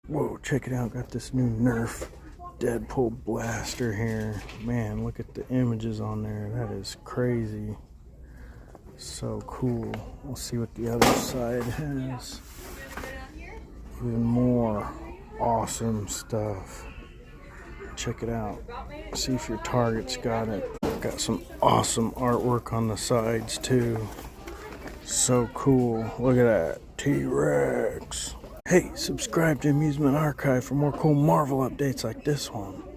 Whoa, check it out. Got this new Nerf Deadpool blaster here. Man, look at the images on there. That is crazy. So cool. We'll see what the other side has. Even more awesome stuff. Check it out. See if your Target's got it. Got some awesome artwork on the sides too. So cool. Look at that. T-Rex. Hey, subscribe to Amusement Archive for more cool Marvel updates like this one.